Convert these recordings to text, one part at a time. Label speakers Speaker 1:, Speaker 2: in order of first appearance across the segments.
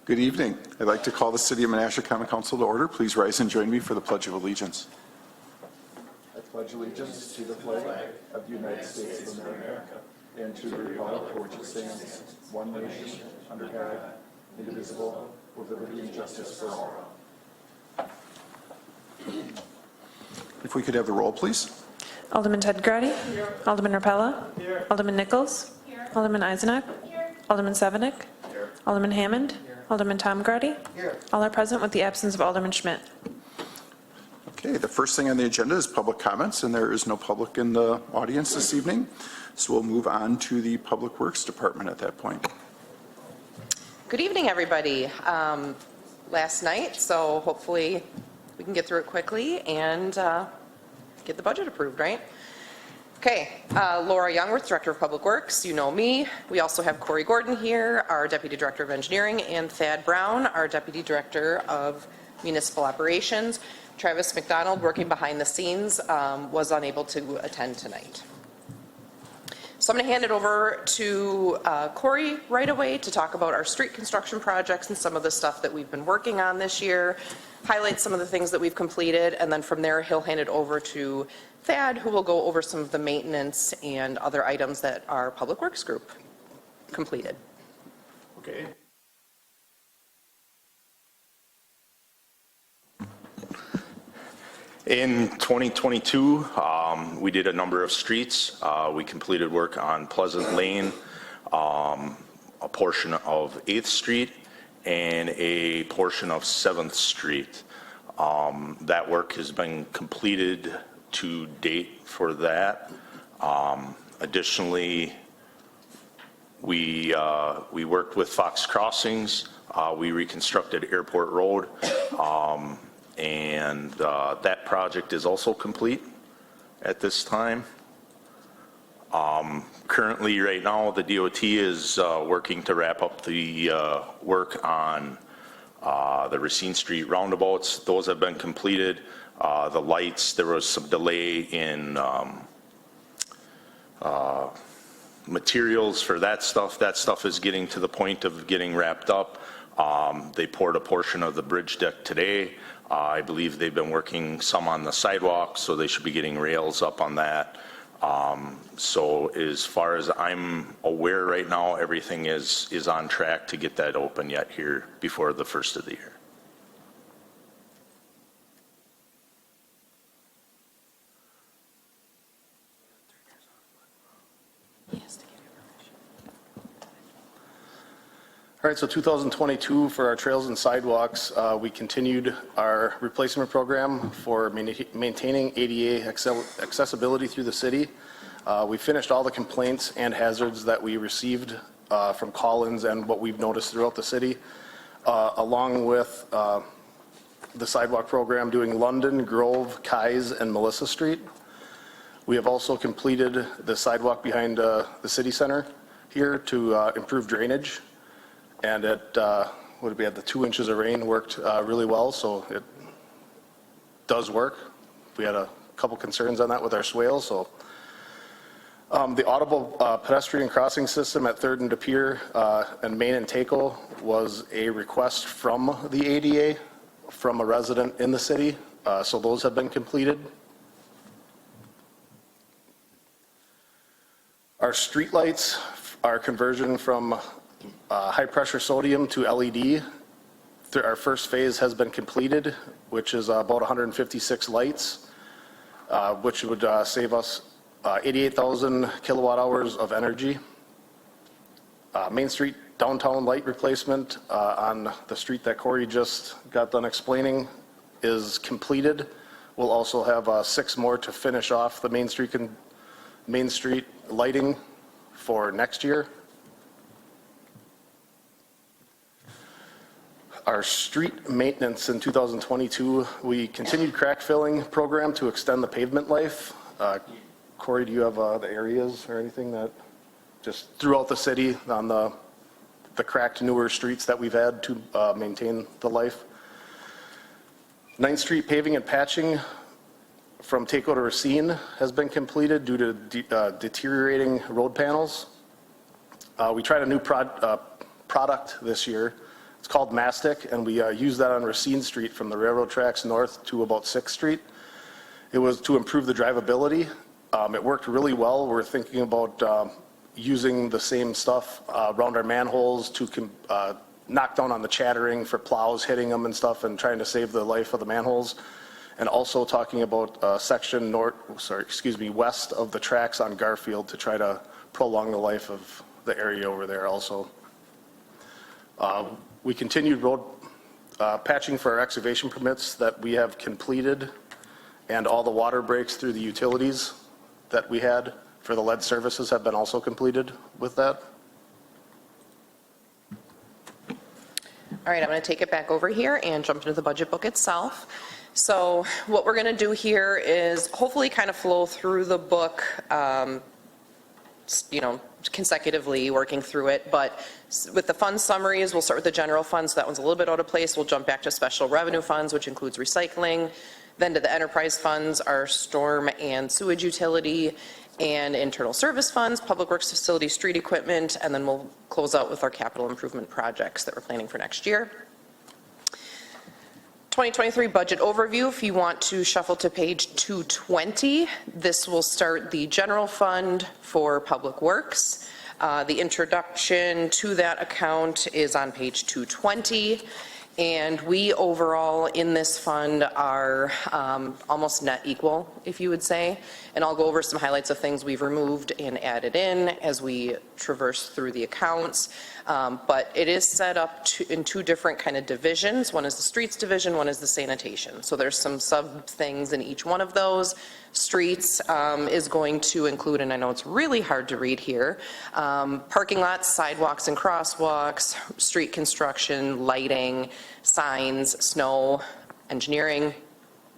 Speaker 1: Good evening. I'd like to call the City of Menasha Common Council to order. Please rise and join me for the Pledge of Allegiance. I pledge allegiance to the flag of the United States of America and to the republic for which it stands, one nation, under God, indivisible, with liberty and justice for all. If we could have the roll, please.
Speaker 2: Alderman Ted Grady. Here. Alderman Rapella. Here. Alderman Nichols. Here. Alderman Eisenach. Here. Alderman Sevenik. Here. Alderman Hammond. Here. Alderman Tom Grady. Here. All are present with the absence of Alderman Schmidt.
Speaker 1: Okay, the first thing on the agenda is public comments, and there is no public in the audience this evening. So we'll move on to the Public Works Department at that point.
Speaker 3: Good evening, everybody. Last night, so hopefully we can get through it quickly and get the budget approved, right? Okay, Laura Youngworth, Director of Public Works, you know me. We also have Corey Gordon here, our Deputy Director of Engineering, and Thad Brown, our Deputy Director of Municipal Operations. Travis McDonald, working behind the scenes, was unable to attend tonight. So I'm going to hand it over to Corey right away to talk about our street construction projects and some of the stuff that we've been working on this year, highlight some of the things that we've completed, and then from there he'll hand it over to Thad, who will go over some of the maintenance and other items that our Public Works group completed.
Speaker 4: Okay. In 2022, we did a number of streets. We completed work on Pleasant Lane, a portion of 8th Street, and a portion of 7th Street. That work has been completed to date for that. Additionally, we worked with Fox Crossings. We reconstructed Airport Road. And that project is also complete at this time. Currently, right now, the DOT is working to wrap up the work on the Racine Street roundabouts. Those have been completed. The lights, there was some delay in materials for that stuff. That stuff is getting to the point of getting wrapped up. They poured a portion of the bridge deck today. I believe they've been working some on the sidewalk, so they should be getting rails up on that. So as far as I'm aware right now, everything is on track to get that open yet here before the first of the year.
Speaker 5: All right, so 2022 for our trails and sidewalks, we continued our replacement program for maintaining ADA accessibility through the city. We finished all the complaints and hazards that we received from call-ins and what we've noticed throughout the city, along with the sidewalk program doing London, Grove, Keyes, and Melissa Street. We have also completed the sidewalk behind the city center here to improve drainage. And we had the 2 inches of rain worked really well, so it does work. We had a couple concerns on that with our swale. So the audible pedestrian crossing system at 3rd and De Pere and Main and Taco was a request from the ADA from a resident in the city. So those have been completed. Our street lights, our conversion from high pressure sodium to LED. Our first phase has been completed, which is about 156 lights, which would save us 88,000 kilowatt hours of energy. Main Street downtown light replacement on the street that Corey just got done explaining is completed. We'll also have 6 more to finish off the Main Street lighting for next year. Our street maintenance in 2022, we continued crack filling program to extend the pavement life. Corey, do you have the areas or anything that just throughout the city on the cracked newer streets that we've had to maintain the life? 9th Street paving and patching from Taco to Racine has been completed due to deteriorating road panels. We tried a new product this year. It's It's called Mastic, and we use that on Racine Street from the railroad tracks north to about 6th Street. It was to improve the drivability. It worked really well. We're thinking about using the same stuff around our manholes to knock down on the chattering for plows hitting them and stuff and trying to save the life of the manholes. And also talking about a section west of the tracks on Garfield to try to prolong the life of the area over there also. We continued road patching for our excavation permits that we have completed, and all the water breaks through the utilities that we had for the lead services have been also completed with that.
Speaker 3: All right, I'm going to take it back over here and jump into the budget book itself. So what we're going to do here is hopefully kind of flow through the book, consecutively working through it. But with the fund summaries, we'll start with the general funds. So that one's a little bit out of place. We'll jump back to special revenue funds, which includes recycling. Then to the enterprise funds, our storm and sewage utility and internal service funds, public works facility, street equipment, and then we'll close out with our capital improvement projects that we're planning for next year. 2023 budget overview, if you want to shuffle to page 220, this will start the general fund for public works. The introduction to that account is on page 220. And we overall in this fund are almost net equal, if you would say. And I'll go over some highlights of things we've removed and added in as we traverse through the accounts. But it is set up in two different kind of divisions. One is the streets division, one is the sanitation. So there's some sub things in each one of those. Streets is going to include, and I know it's really hard to read here, parking lots, sidewalks and crosswalks, street construction, lighting, signs, snow, engineering,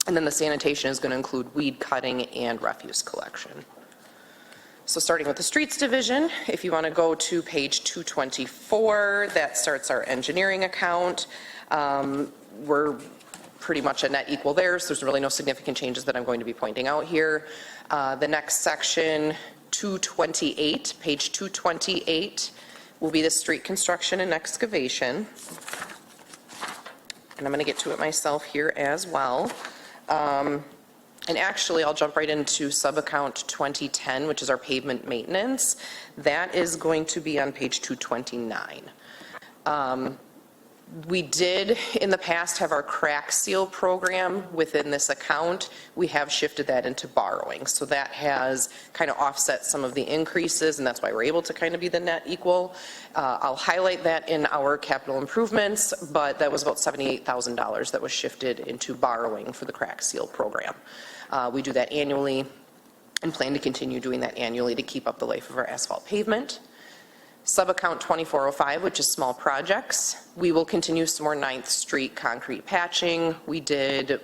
Speaker 3: and then the sanitation is going to include weed cutting and refuse collection. So starting with the streets division, if you want to go to page 224, that starts our engineering account. We're pretty much a net equal there, so there's really no significant changes that I'm going to be pointing out here. The next section, 228, page 228, will be the street construction and excavation. And I'm going to get to it myself here as well. And actually, I'll jump right into sub-account 2010, which is our pavement maintenance. That is going to be on page 229. We did, in the past, have our crack seal program within this account. We have shifted that into borrowing. So that has kind of offset some of the increases, and that's why we're able to kind of be the net equal. I'll highlight that in our capital improvements, but that was about $78,000 that was shifted into borrowing for the crack seal program. We do that annually and plan to continue doing that annually to keep up the life of our asphalt pavement. Sub-account 2405, which is small projects. We will continue some more 9th Street concrete patching. We did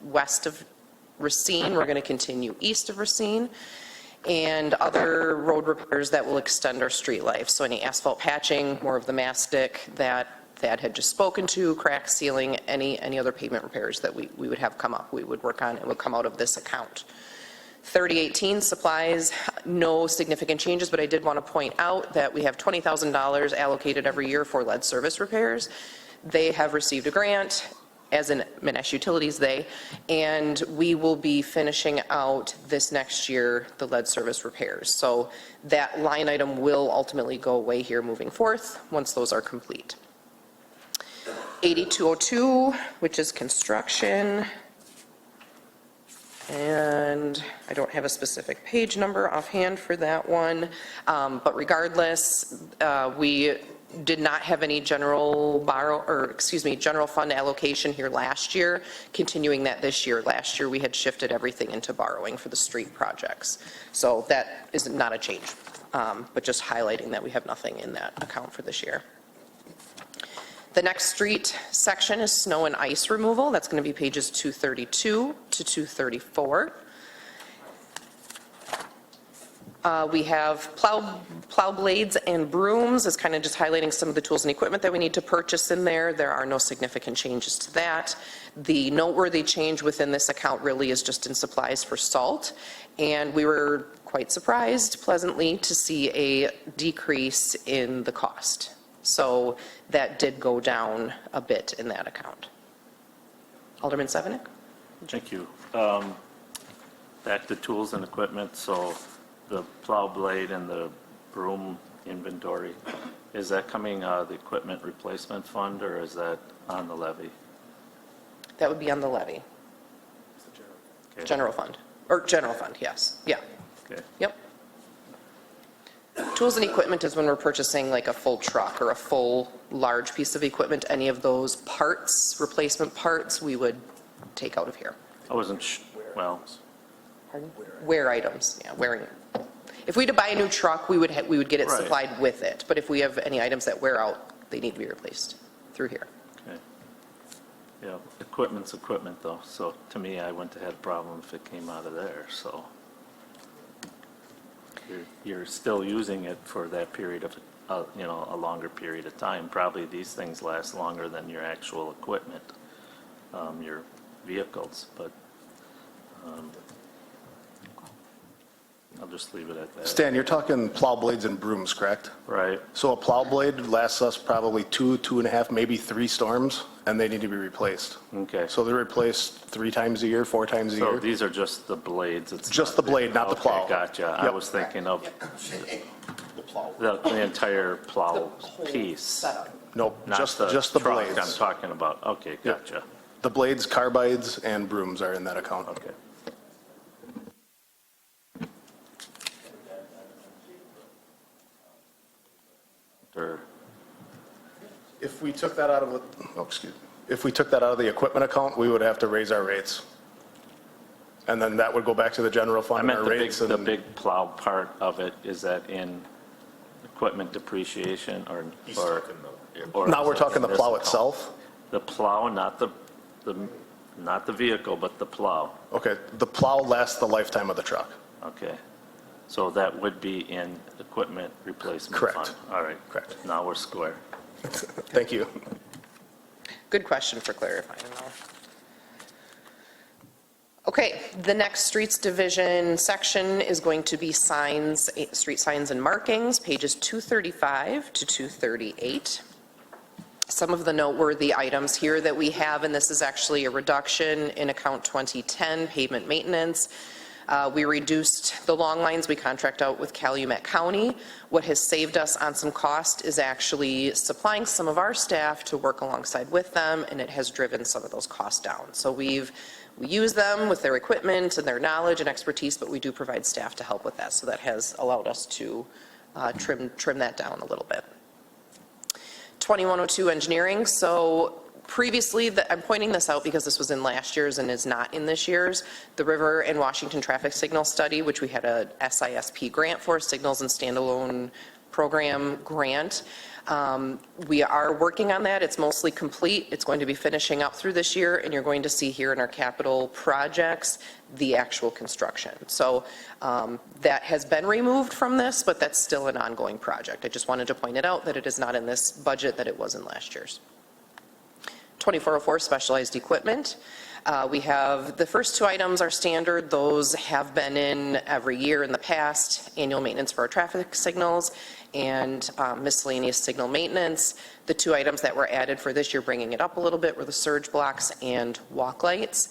Speaker 3: west of Racine. We're going to continue east of Racine. And other road repairs that will extend our street life. So any asphalt patching, more of the mastic that Thad had just spoken to, crack sealing, any other pavement repairs that we would have come up, we would work on and would come out of this account. 3018 supplies, no significant changes, but I did want to point out that we have $20,000 allocated every year for lead service repairs. They have received a grant, as in Menasha Utilities and we will be finishing out this next year the lead service repairs. So that line item will ultimately go away here moving forth once those are complete. 8202, which is construction. And I don't have a specific page number offhand for that one, but regardless, we did not have any general fund allocation here last year, continuing that this year. Last year we had shifted everything into borrowing for the street projects. So that is not a change, but just highlighting that we have nothing in that account for this year. The next street section is snow and ice removal. That's going to be pages 232 to 234. We have plow blades and brooms. It's kind of just highlighting some of the tools and equipment that we need to purchase in there. There are no significant changes to that. The noteworthy change within this account really is just in supplies for salt. And we were quite surprised, pleasantly, to see a decrease in the cost. So that did go down a bit in that account. Alderman Sevenick?
Speaker 6: Thank you. Back to tools and equipment, so the plow blade and the broom inventory, is that coming out of the equipment replacement fund, or is that on the levy?
Speaker 3: That would be on the levy.
Speaker 6: Okay.
Speaker 3: General fund, or general fund, yes, yeah,
Speaker 6: Okay.
Speaker 3: yep. Tools and equipment is when we're purchasing like a full truck or a full large piece of equipment. Any of those parts, replacement parts, we would take out of here.
Speaker 6: I wasn't, well,
Speaker 3: Pardon? Wear items, yeah, wearing. If we had to buy a new truck, we would get it
Speaker 6: Right.
Speaker 3: supplied with it. But if we have any items that wear out, they need to be replaced through here.
Speaker 6: okay. Yeah, equipment's equipment though, so to me, I wouldn't have had a problem if it came out of there, so. You're still using it for that period of, a longer period of time. Probably these things last longer than your actual equipment, your vehicles, but I'll just leave it at that.
Speaker 5: Stan, you're talking plow blades and brooms, correct?
Speaker 6: Right,
Speaker 5: So a plow blade lasts us probably 2.5, maybe 3 storms, and they need to be replaced.
Speaker 6: okay.
Speaker 5: So they're replaced 3 times a year, 4 times a
Speaker 6: So
Speaker 5: year.
Speaker 6: these are just the blades? It's
Speaker 5: Just
Speaker 6: not
Speaker 5: the blade, not the plow.
Speaker 6: Okay, gotcha. I
Speaker 5: Yep.
Speaker 6: was thinking of
Speaker 5: The plow.
Speaker 6: the entire plow piece,
Speaker 3: Setup.
Speaker 5: Nope,
Speaker 6: not
Speaker 5: just the
Speaker 6: truck I'm
Speaker 5: blades.
Speaker 6: talking about. Okay,
Speaker 5: Yep.
Speaker 6: gotcha.
Speaker 5: The blades, carbides, and brooms are in that account.
Speaker 6: Okay. Or,
Speaker 5: If we took that out of, if we took that out of the equipment account, we would have to raise our rates. And then that would go back to the general
Speaker 6: I
Speaker 5: fund and
Speaker 6: meant
Speaker 5: our
Speaker 6: the big,
Speaker 5: rates.
Speaker 6: the
Speaker 5: and-
Speaker 6: big plow part of it, is that in equipment depreciation or?
Speaker 5: Now we're talking the
Speaker 6: this
Speaker 5: plow
Speaker 6: account?
Speaker 5: itself?
Speaker 6: The plow, not the, not the vehicle, but the plow.
Speaker 5: Okay, the plow lasts the lifetime of the truck.
Speaker 6: Okay. So that would be in equipment replacement fund?
Speaker 5: Correct.
Speaker 6: All right.
Speaker 5: Correct.
Speaker 6: Now we're square.
Speaker 5: Thank you.
Speaker 3: Good question for clarifying though. Okay, the next streets division section is going to be signs, street signs and markings, pages 235 to 238. Some of the noteworthy items here that we have, and this is actually a reduction in account 2010 pavement maintenance. We reduced the long lines we contract out with Calumet County. What has saved us on some cost is actually supplying some of our staff to work alongside with them, and it has driven some of those costs down. So we use them with their equipment and their knowledge and expertise, but we do provide staff to help with that. So that has allowed us to trim that down a little bit. 2102 engineering. So previously, I'm pointing this out because this was in last year's and is not in this year's, the River and Washington Traffic Signal Study, which we had a SISP grant for, Signals and Standalone Program grant. We are working on that. It's mostly complete. It's going to be finishing up through this year, and you're going to see here in our capital projects the actual construction. So that has been removed from this, but that's still an ongoing project. I just wanted to point it out that it is not in this budget that it was in last year's. 2404 specialized equipment. We have the first 2 items are standard. Those have been in every year in the past. Annual maintenance for our traffic signals and miscellaneous signal maintenance. The 2 items that were added for this year, bringing it up a little bit, were the surge blocks and walk lights.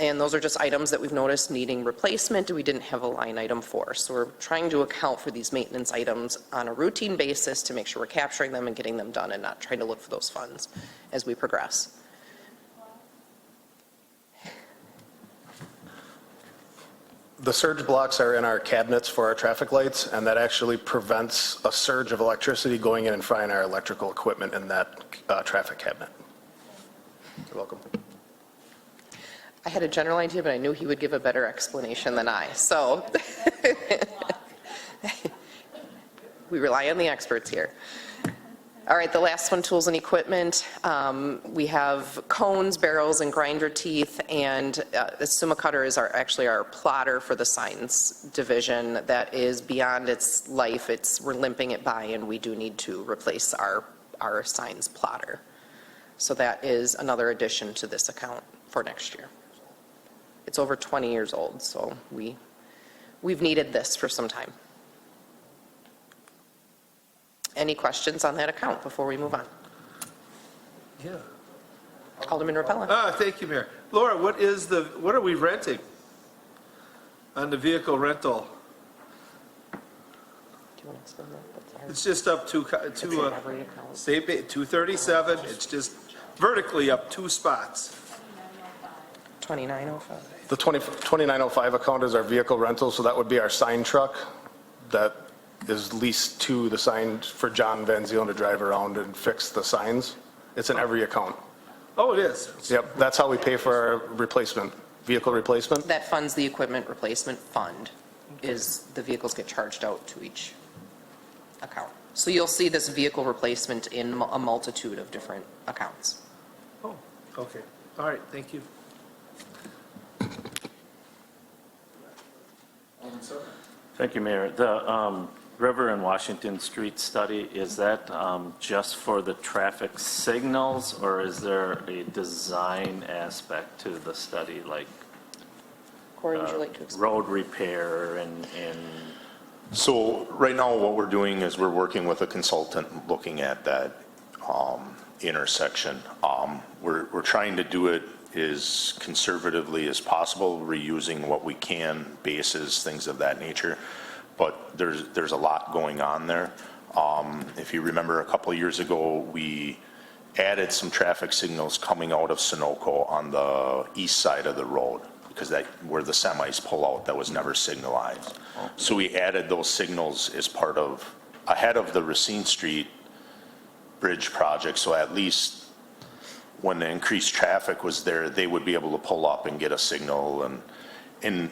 Speaker 3: And those are just items that we've noticed needing replacement we didn't have a line item for. So we're trying to account for these maintenance items on a routine basis to make sure we're capturing them and getting them done and not trying to look for those funds as we progress.
Speaker 5: The surge blocks are in our cabinets for our traffic lights, and that actually prevents a surge of electricity going in and frying our electrical equipment in that traffic cabinet. You're welcome.
Speaker 3: I had a general idea, but I knew he would give a better explanation than I, so. We rely on the experts here. All right, the last one, tools and equipment. We have cones, barrels, and grinder teeth, and the Summa cutter is actually our plotter for the signs division that is beyond its life. We're limping it by, and we do need to replace our signs plotter. So that is another addition to this account for next year. It's over 20 years old, so we've needed this for some time. Any questions on that account before we move on?
Speaker 7: Yeah.
Speaker 3: Alderman Repella.
Speaker 7: Thank you, Mayor. Laura, what are we renting on the vehicle rental?
Speaker 3: Do you want to explain that? That's hard.
Speaker 7: It's just up to,
Speaker 3: It's in every account.
Speaker 7: 237. It's just vertically up 2 spots.
Speaker 3: 2905.
Speaker 5: The 2905 account is our vehicle rental, so that would be our sign truck that is leased to the sign for John Van Zielen to drive around and fix the signs. It's in every account.
Speaker 7: Oh, it is.
Speaker 5: Yep, that's how we pay for our replacement, vehicle replacement.
Speaker 3: That funds the equipment replacement fund, is the vehicles get charged out to each account. So you'll see this vehicle replacement in a multitude of different accounts.
Speaker 7: Oh, okay. All right, thank you.
Speaker 6: Thank you, Mayor. The River and Washington Street study, is that just for the traffic signals, or is there a design aspect to the study, like
Speaker 3: Corey, would you like to explain?
Speaker 6: road repair and
Speaker 4: So right now, what we're doing is we're working with a consultant looking at that intersection. We're trying to do it as conservatively as possible, reusing what we can, bases, things of that nature. But there's a lot going on there. If you remember, a couple of years ago, we added some traffic signals coming out of Sunoco on the east side of the road, because that, where the semis pull out, that was never signalized. So we added those signals as part of, ahead of the Racine Street Bridge project, so at least when the increased traffic was there, they would be able to pull up and get a signal. And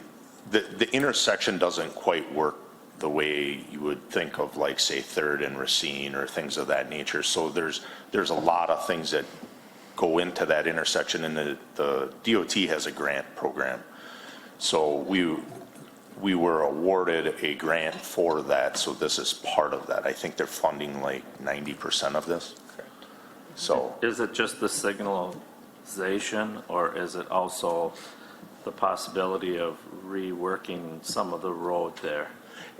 Speaker 4: the intersection doesn't quite work the way you would think of, like, say, Third and Racine or things of that nature. So there's a lot of things that go into that intersection, and the DOT has a grant program. So we were awarded a grant for that, so this is part of that. I think they're funding like 90% of this. So
Speaker 6: is it just the signalization, or is it also the possibility of reworking some of the road there?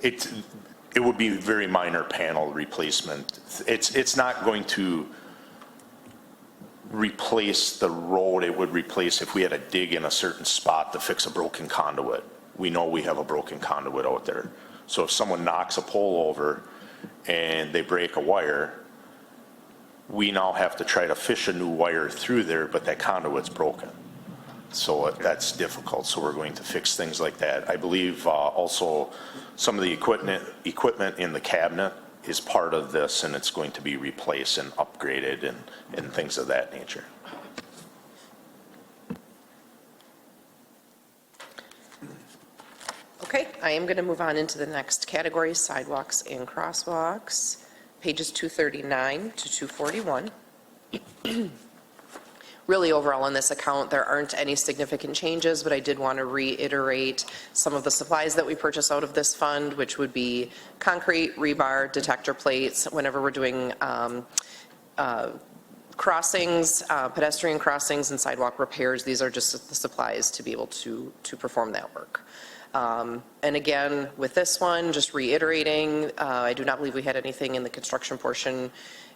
Speaker 4: it would be very minor panel replacement. It's not going to replace the road. It would replace if we had a dig in a certain spot to fix a broken conduit. We know we have a broken conduit out there. So if someone knocks a pole over and they break a wire, we now have to try to fish a new wire through there, but that conduit's broken. So that's difficult. So we're going to fix things like that. I believe also some of the equipment in the cabinet is part of this, and it's going to be replaced and upgraded and things of that nature.
Speaker 3: Okay, I am going to move on into the next category, sidewalks and crosswalks, pages 239 to 241. Really, overall in this account, there aren't any significant changes, but I did want to reiterate some of the supplies that we purchase out of this fund, which would be concrete, rebar, detector plates, whenever we're doing crossings, pedestrian crossings and sidewalk repairs. These are just the supplies to be able to perform that work. And again, with this one, just reiterating, I do not believe we had anything in the construction portion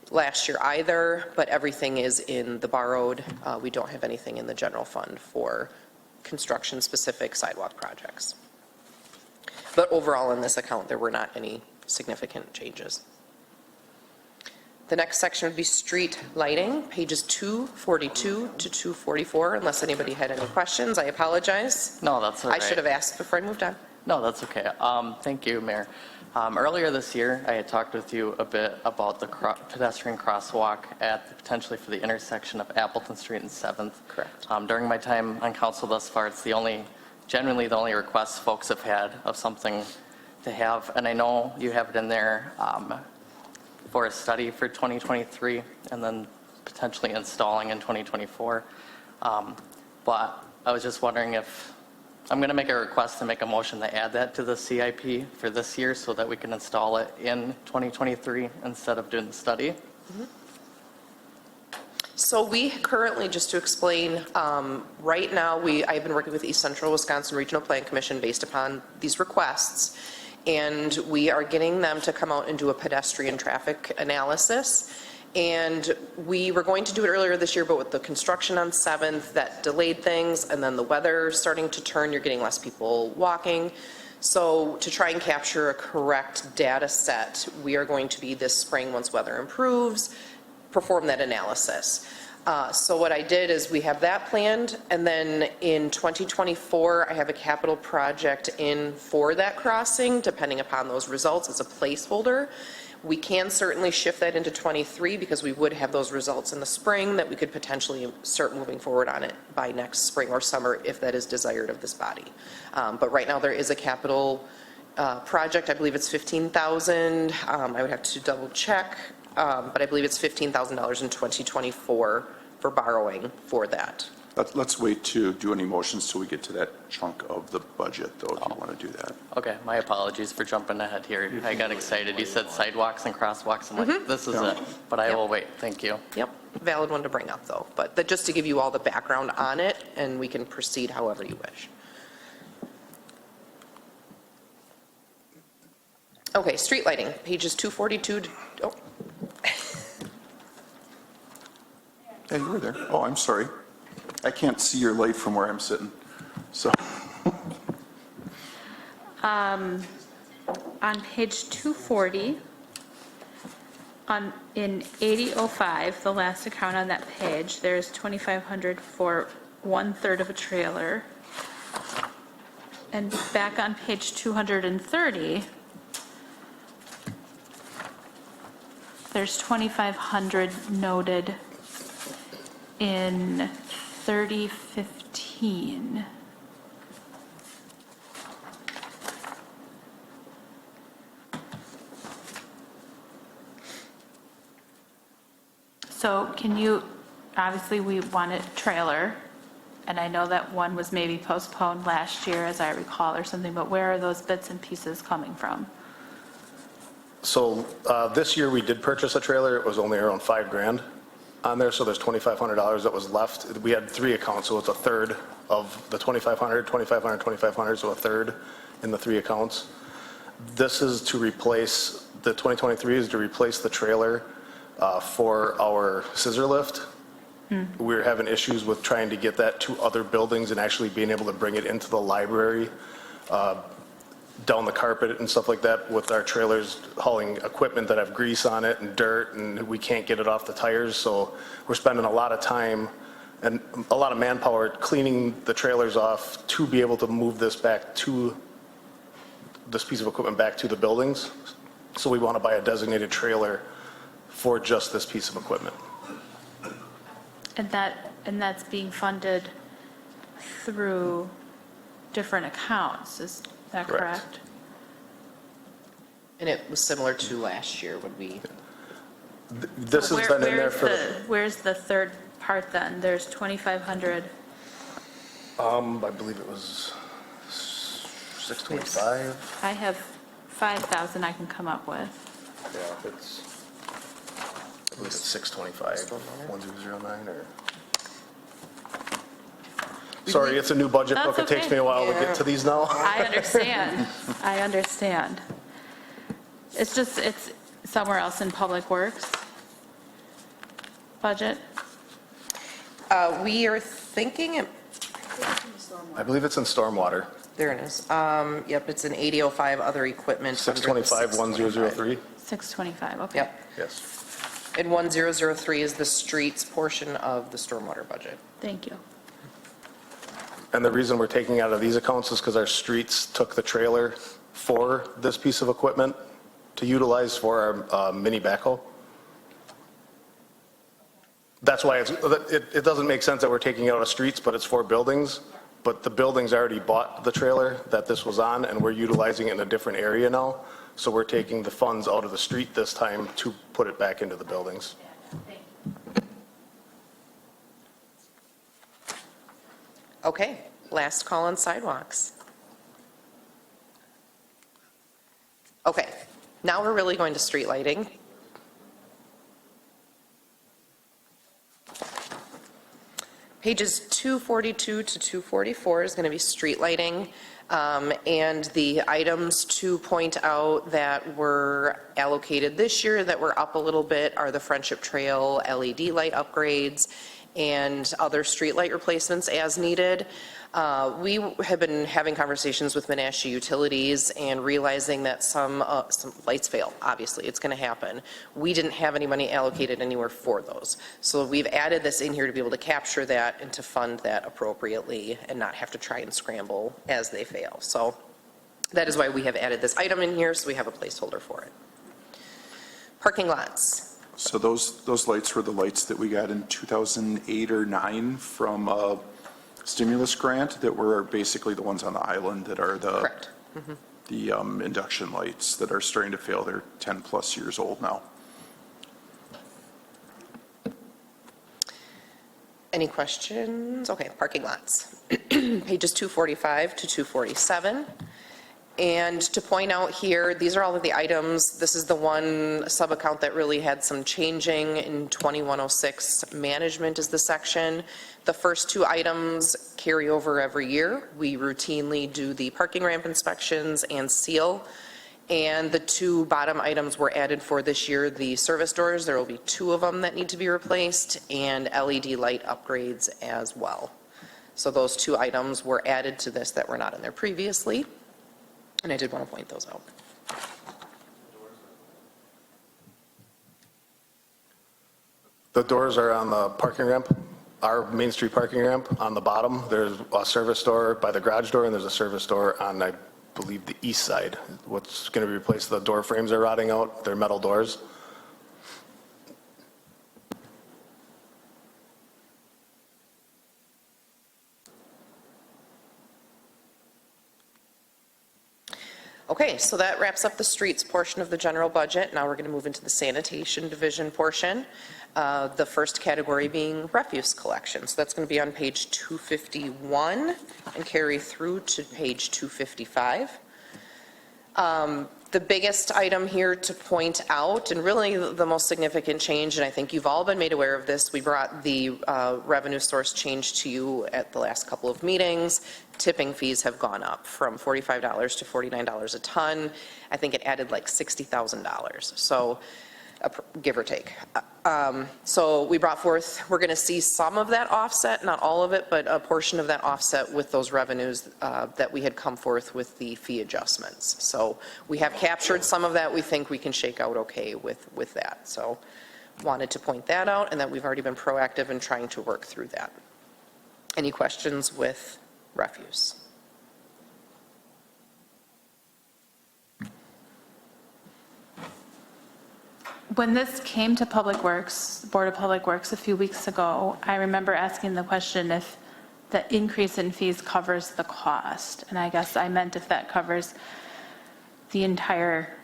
Speaker 3: last year either, but everything is in the borrowed. We don't have anything in the general fund for construction-specific sidewalk projects. But overall in this account, there were not any significant changes. The next section would be street lighting, pages 242 to 244, unless anybody had any questions. I apologize.
Speaker 8: No, that's all right.
Speaker 3: I should have asked before I moved on.
Speaker 8: No, that's okay. Thank you, Mayor. Earlier this year, I had talked with you a bit about the pedestrian crosswalk potentially for the intersection of Appleton Street and 7th.
Speaker 3: Correct.
Speaker 8: During my time on council thus far, it's generally the only request folks have had of something to have, and I know you have it in there for a study for 2023 and then potentially installing in 2024. But I was just wondering if, I'm going to make a request to make a motion to add that to the CIP for this year so that we can install it in 2023 instead of doing the study.
Speaker 3: So we currently, just to explain, right now, I've been working with East Central Wisconsin Regional Plan Commission based upon these requests. and we are getting them to come out and do a pedestrian traffic analysis. And we were going to do it earlier this year, but with the construction on 7th, that delayed things, and then the weather starting to turn, you're getting less people walking. So to try and capture a correct data set, we are going to be this spring, once weather improves, perform that analysis. So what I did is we have that planned, and then in 2024, I have a capital project in for that crossing, depending upon those results as a placeholder. We can certainly shift that into 23 because we would have those results in the spring that we could potentially start moving forward on it by next spring or summer if that is desired of this body. But right now there is a capital project. I believe it's 15,000. I would have to double check, but I believe it's $15,000 in 2024 for borrowing for that.
Speaker 1: Let's wait to do any motions till we get to that chunk of the budget, though, if you want to do that.
Speaker 8: Okay, my apologies for jumping ahead here. I got excited. You said sidewalks and crosswalks. I'm like, this is it. But I will wait. Thank you.
Speaker 3: Yep, valid one to bring up though, but just to give you all the background on it, and we can proceed however you wish. Okay, street lighting, pages 242 to, oh,
Speaker 1: Yeah, you were there. Oh, I'm sorry. I can't see your light from where I'm sitting, so.
Speaker 9: On page 240, in 8005, the last account on that page, there's 2,500 for 1/3 of a trailer. And back on page 230, there's 2,500 noted in 3015. So can you, obviously we want a trailer, and I know that one was maybe postponed last year, as I recall, or something, but where are those bits and pieces coming from?
Speaker 5: So this year we did purchase a trailer. It was only around $5,000 on there, so there's $2,500 that was left. We had 3 accounts, so it's a third of the 2,500, 2,500, 2,500, so a third in the 3 accounts. This is to replace, the 2023 is to replace the trailer for our scissor lift. We're having issues with trying to get that to other buildings and actually being able to bring it into the library, down the carpet and stuff like that, with our trailers hauling equipment that have grease on it and dirt, and we can't get it off the tires. So we're spending a lot of time and a lot of manpower cleaning the trailers off to be able to move this back to, this piece of equipment back to the buildings. So we want to buy a designated trailer for just this piece of equipment.
Speaker 9: And that's being funded through different accounts, is that
Speaker 5: Correct.
Speaker 9: correct?
Speaker 3: and it was similar to last year when we,
Speaker 5: This has been in there for,
Speaker 9: Where's the third part then? There's 2,500.
Speaker 5: I believe it was 625.
Speaker 9: I have 5,000 I can come up with.
Speaker 5: Yeah, I believe it's 625, 1009 or. Sorry, it's a new budget
Speaker 9: That's
Speaker 5: book. It takes
Speaker 9: okay.
Speaker 5: me a while to get to these now.
Speaker 9: I understand. I understand. It's just, it's somewhere else in Public Works budget.
Speaker 3: we are thinking,
Speaker 5: I believe it's in stormwater.
Speaker 3: there it is. Yep, it's an 8005 other equipment. under the
Speaker 5: 625, 1003.
Speaker 9: 625, okay.
Speaker 3: Yep,
Speaker 5: Yes.
Speaker 3: and 1003 is the streets portion of the stormwater budget.
Speaker 9: Thank you.
Speaker 5: And the reason we're taking out of these accounts is because our streets took the trailer for this piece of equipment to utilize for our mini backhoe. That's why it doesn't make sense that we're taking out of streets, but it's for buildings. But the buildings already bought the trailer that this was on, and we're utilizing it in a different area now. So we're taking the funds out of the street this time to put it back into the buildings.
Speaker 3: Okay, last call on sidewalks. Okay, now we're really going to street lighting. Pages 242 to 244 is going to be street lighting. And the items to point out that were allocated this year that were up a little bit are the Friendship Trail LED light upgrades and other street light replacements as needed. We have been having conversations with Menasha Utilities and realizing that some lights fail, obviously, it's going to happen. We didn't have any money allocated anywhere for those. So we've added this in here to be able to capture that and to fund that appropriately and not have to try and scramble as they fail. So that is why we have added this item in here, so we have a placeholder for it. Parking lots.
Speaker 1: So those lights were the lights that we got in 2008 or 9 from a stimulus grant that were basically the ones on the island that are the
Speaker 3: Correct.
Speaker 1: the induction lights that are starting to fail. They're 10 plus years old now.
Speaker 3: Any questions? Okay, parking lots. Pages 245 to 247. And to point out here, these are all of the items. This is the one sub-account that really had some changing in 2106. Management is the section. The first two items carry over every year. We routinely do the parking ramp inspections and seal. And the two bottom items were added for this year, the service doors. There will be 2 of them that need to be replaced, and LED light upgrades as well. So those 2 items were added to this that were not in there previously. And I did want to point those out.
Speaker 5: The doors are on the parking ramp, our Main Street parking ramp. On the bottom, there's a service door by the garage door, and there's a service door on, I believe, the east side. What's going to be replaced, the door frames are rotting out, they're metal doors.
Speaker 3: Okay, so that wraps up the streets portion of the general budget. Now we're going to move into the Sanitation Division portion. The first category being refuse collection. So that's going to be on page 251 and carry through to page 255. The biggest item here to point out, and really the most significant change, and I think you've all been made aware of this, we brought the revenue source change to you at the last couple of meetings. Tipping fees have gone up from $45 to $49 a ton. I think it added like $60,000, so give or take. So we brought forth, we're going to see some of that offset, not all of it, but a portion of that offset with those revenues that we had come forth with the fee adjustments. So we have captured some of that. We think we can shake out okay with that. So wanted to point that out, and that we've already been proactive in trying to work through that. Any questions with refuse?
Speaker 9: When this came to Public Works, Board of Public Works a few weeks ago, I remember asking the question if the increase in fees covers the cost. And I guess I meant if that covers the entire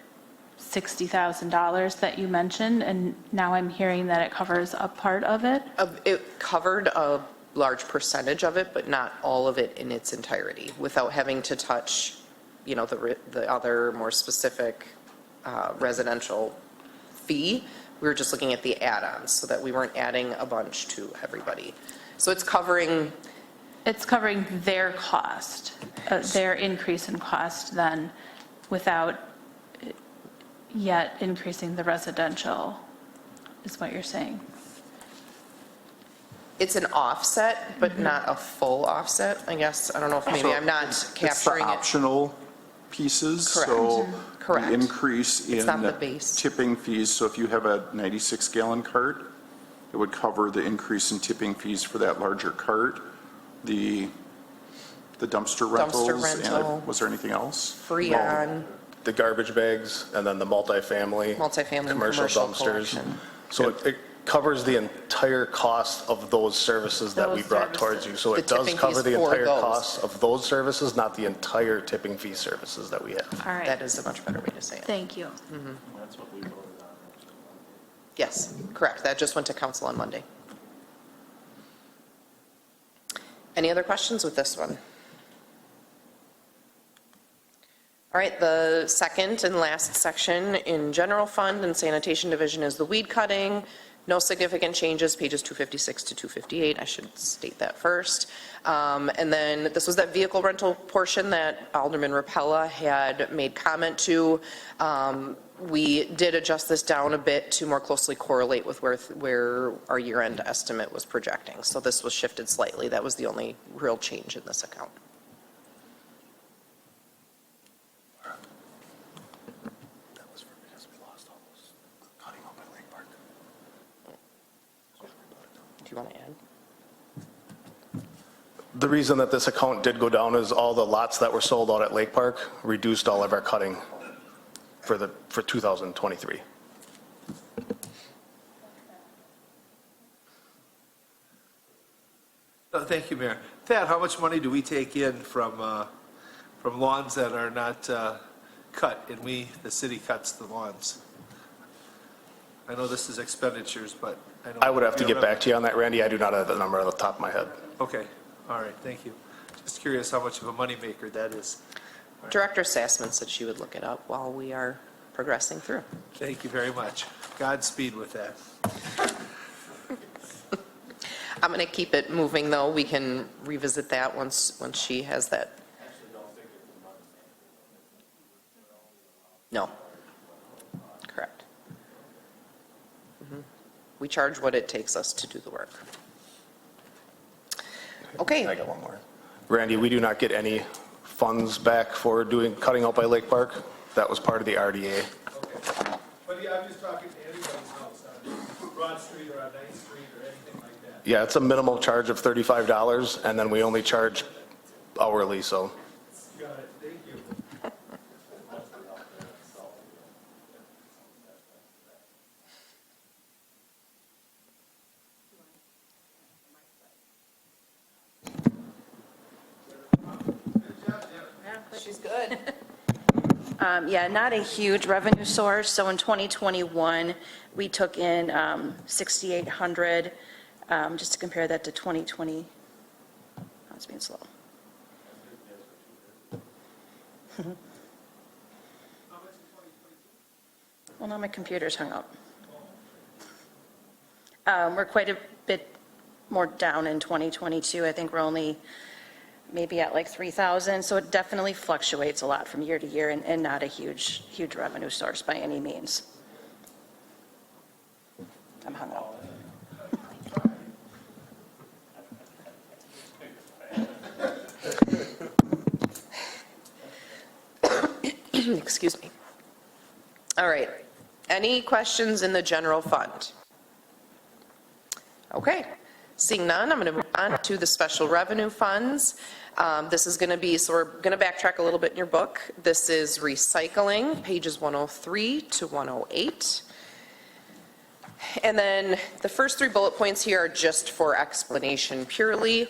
Speaker 9: $60,000 that you mentioned, and now I'm hearing that it covers a part of it.
Speaker 3: It covered a large percentage of it, but not all of it in its entirety, without having to touch, you know, the other more specific residential fee. We were just looking at the add-ons so that we weren't adding a bunch to everybody. So it's covering
Speaker 9: their cost, their increase in cost then, without yet increasing the residential, is what you're saying.
Speaker 3: It's an offset, but not a full offset, I guess. I don't know if maybe I'm not capturing
Speaker 1: It's the
Speaker 3: it.
Speaker 1: optional pieces.
Speaker 3: Correct.
Speaker 1: So
Speaker 3: Correct.
Speaker 1: the increase
Speaker 3: It's not the
Speaker 1: in
Speaker 3: base.
Speaker 1: tipping fees, so if you have a 96-gallon cart, it would cover the increase in tipping fees for that larger cart, the dumpster rentals.
Speaker 3: rental.
Speaker 1: And was there anything else?
Speaker 3: Freon,
Speaker 5: The garbage bags, and then the multifamily.
Speaker 3: Multifamily
Speaker 5: Commercial dumpsters.
Speaker 3: collection.
Speaker 5: So it covers the entire cost of those services that we
Speaker 9: Those
Speaker 5: brought towards you. So
Speaker 3: The
Speaker 5: it does
Speaker 3: tipping
Speaker 5: cover
Speaker 3: fees
Speaker 5: the
Speaker 3: for
Speaker 5: entire
Speaker 3: those.
Speaker 5: cost of those services, not the entire tipping fee services that we have.
Speaker 9: All
Speaker 3: that
Speaker 9: right,
Speaker 3: is a much better way to say it.
Speaker 9: thank you.
Speaker 6: That's what we voted on.
Speaker 3: Yes, correct. That just went to council on Monday. Any other questions with this one? All right, the second and last section in general fund and sanitation division is the weed cutting. No significant changes, pages 256 to 258, I should state that first. And then this was that vehicle rental portion that Alderman Rapella had made comment to. We did adjust this down a bit to more closely correlate with where our year-end estimate was projecting. So this was shifted slightly. That was the only real change in this account. Do you want to add?
Speaker 5: The reason that this account did go down is all the lots that were sold out at Lake Park reduced all of our cutting for 2023.
Speaker 7: Thank you, Mayor. Thad, how much money do we take in from lawns that are not cut, and the city cuts the lawns? I know this is expenditures, but I know.
Speaker 5: I would have to get back to you on that, Randy. I do not have the number on the top of my head.
Speaker 7: Okay, all right, thank you. Just curious how much of a moneymaker that is.
Speaker 3: Director Sassman said she would look it up while we are progressing through.
Speaker 7: Thank you very much. Godspeed with that.
Speaker 3: I'm going to keep it moving, though. We can revisit that once she has that. No. Correct. We charge what it takes us to do the work. Okay.
Speaker 5: I got one more. Randy, we do not get any funds back for cutting out by Lake Park. That was part of the RDA.
Speaker 7: Okay. But yeah, I'm just talking to anybody's house on Broad Street or on 9th Street or anything like that.
Speaker 5: Yeah, it's a minimal charge of $35, and then we only charge hourly, so.
Speaker 7: Got it, thank you.
Speaker 3: She's good.
Speaker 10: Yeah, not a huge revenue source. So in 2021, we took in 6,800, just to compare that to 2020. Oh, it's being slow. Well, now my computer's hung up. We're quite a bit more down in 2022. I think we're only maybe at like 3,000. So it definitely fluctuates a lot from year to year and not a huge revenue source by any means. I'm hung up.
Speaker 3: Excuse me. All right. Any questions in the general fund? Okay. Seeing none, I'm going to move on to the special revenue funds. This is going to be, so we're going to backtrack a little bit in your book. This is recycling, pages 103 to 108. And then the first three bullet points here are just for explanation purely.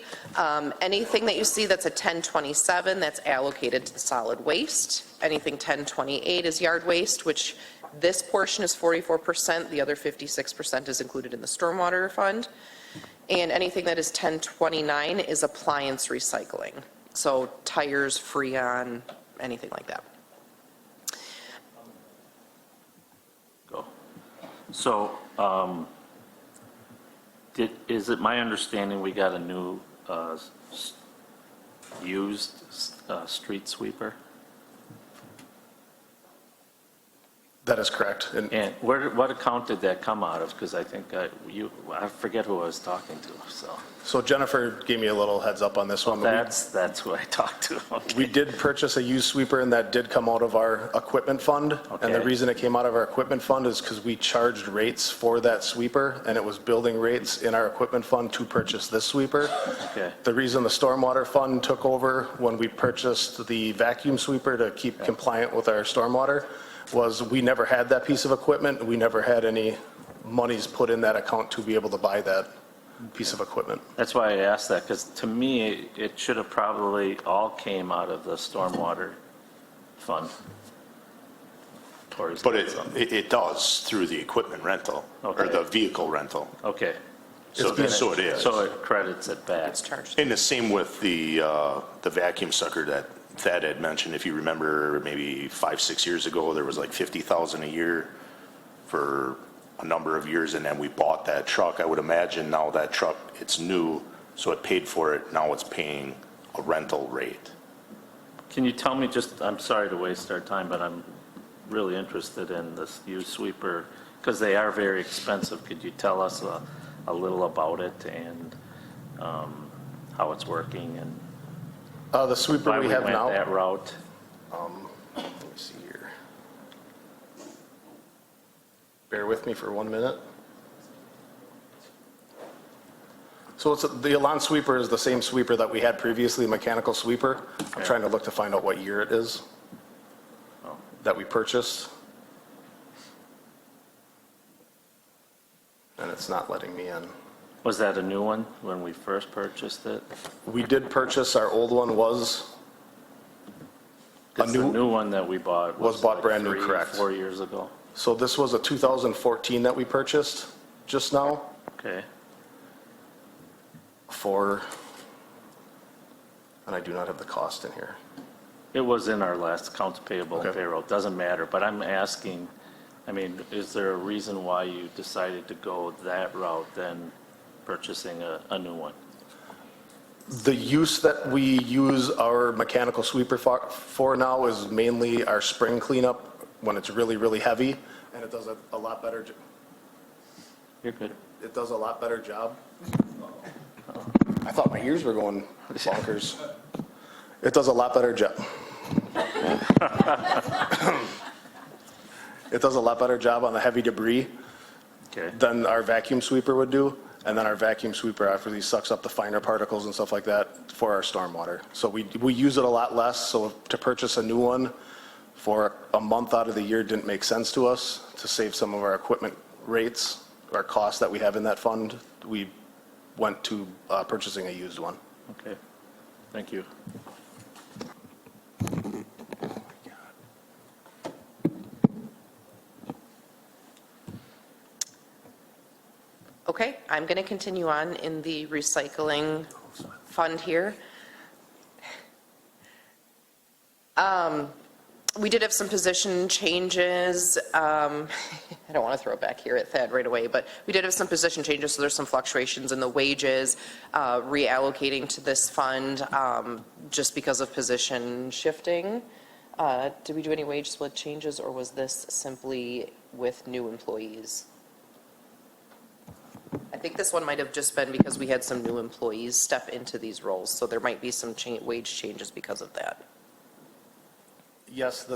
Speaker 3: Anything that you see that's a 1027, that's allocated to the solid waste. Anything 1028 is yard waste, which this portion is 44%. The other 56% is included in the stormwater fund. And anything that is 1029 is appliance recycling. So tires, Freon, anything like that.
Speaker 6: Go. So, is it my understanding we got a new used street sweeper?
Speaker 5: That is correct.
Speaker 6: And what account did that come out of? Because I think I forget who I was talking to, so.
Speaker 5: So Jennifer gave me a little heads up on this one.
Speaker 6: That's who I talked to, okay.
Speaker 5: We did purchase a used sweeper, and that did come out of our equipment fund. And the
Speaker 6: Okay.
Speaker 5: reason it came out of our equipment fund is because we charged rates for that sweeper, and it was building rates in our equipment fund to purchase this sweeper.
Speaker 6: Okay.
Speaker 5: The reason the stormwater fund took over when we purchased the vacuum sweeper to keep compliant with our stormwater was we never had that piece of equipment. We never had any monies put in that account to be able to buy that piece of equipment.
Speaker 6: That's why I asked that, because to me, it should have probably all came out of the stormwater fund. Or is
Speaker 4: But
Speaker 6: that something?
Speaker 4: it does through the equipment rental, or
Speaker 6: Okay.
Speaker 4: the vehicle rental.
Speaker 6: Okay,
Speaker 4: So it is.
Speaker 6: so it credits it back.
Speaker 3: It's charged.
Speaker 4: And the same with the vacuum sucker that Thad had mentioned. If you remember, maybe 5-6 years ago, there was like 50,000 a year for a number of years, and then we bought that truck. I would imagine now that truck, it's new, so it paid for it, now it's paying a rental rate.
Speaker 6: Can you tell me just, I'm sorry to waste our time, but I'm really interested in this used sweeper, because they are very expensive. Could you tell us a little about it and how it's working and
Speaker 5: The sweeper
Speaker 6: why
Speaker 5: we
Speaker 6: we
Speaker 5: have
Speaker 6: went
Speaker 5: now.
Speaker 6: that route?
Speaker 5: Let me see here. Bear with me for 1 minute. So the lawn sweeper is the same sweeper that we had previously, mechanical sweeper. I'm
Speaker 6: Okay.
Speaker 5: trying to look to find out what year it is
Speaker 6: Oh.
Speaker 5: that we purchased. And it's not letting me in.
Speaker 6: Was that a new one when we first purchased it?
Speaker 5: We did purchase, our old one was a
Speaker 6: Because the
Speaker 5: new,
Speaker 6: new one that we bought
Speaker 5: was bought
Speaker 6: like
Speaker 5: brand new, correct.
Speaker 6: 4 years ago.
Speaker 5: so this was a 2014 that we purchased just now
Speaker 6: Okay.
Speaker 5: for, and I do not have the cost in here.
Speaker 6: It was in our last accounts payable and
Speaker 5: Okay.
Speaker 6: payroll, doesn't matter, but I'm asking, I mean, is there a reason why you decided to go that route than purchasing a new one?
Speaker 5: The use that we use our mechanical sweeper for now is mainly our spring cleanup when it's really, really heavy, and it does a lot better,
Speaker 6: You're good.
Speaker 5: it does a lot better job. I thought my ears were going bonkers. It does a lot better job. It does a lot better job on the heavy debris
Speaker 6: Okay.
Speaker 5: than our vacuum sweeper would do. And then our vacuum sweeper after these sucks up the finer particles and stuff like that for our stormwater. So we use it a lot less, so to purchase a new one for a month out of the year didn't make sense to us. To save some of our equipment rates, our costs that we have in that fund, we went to purchasing a used one.
Speaker 6: Okay. Thank you.
Speaker 3: Okay, I'm going to continue on in the recycling fund here. We did have some position changes. I don't want to throw it back here at Thad right away, but we did have some position changes, so there's some fluctuations in the wages, reallocating to this fund just because of position shifting. Did we do any wage split changes, or was this simply with new employees? I think this one might have just been because we had some new employees step into these roles, so there might be some wage changes because of that.
Speaker 5: Yes,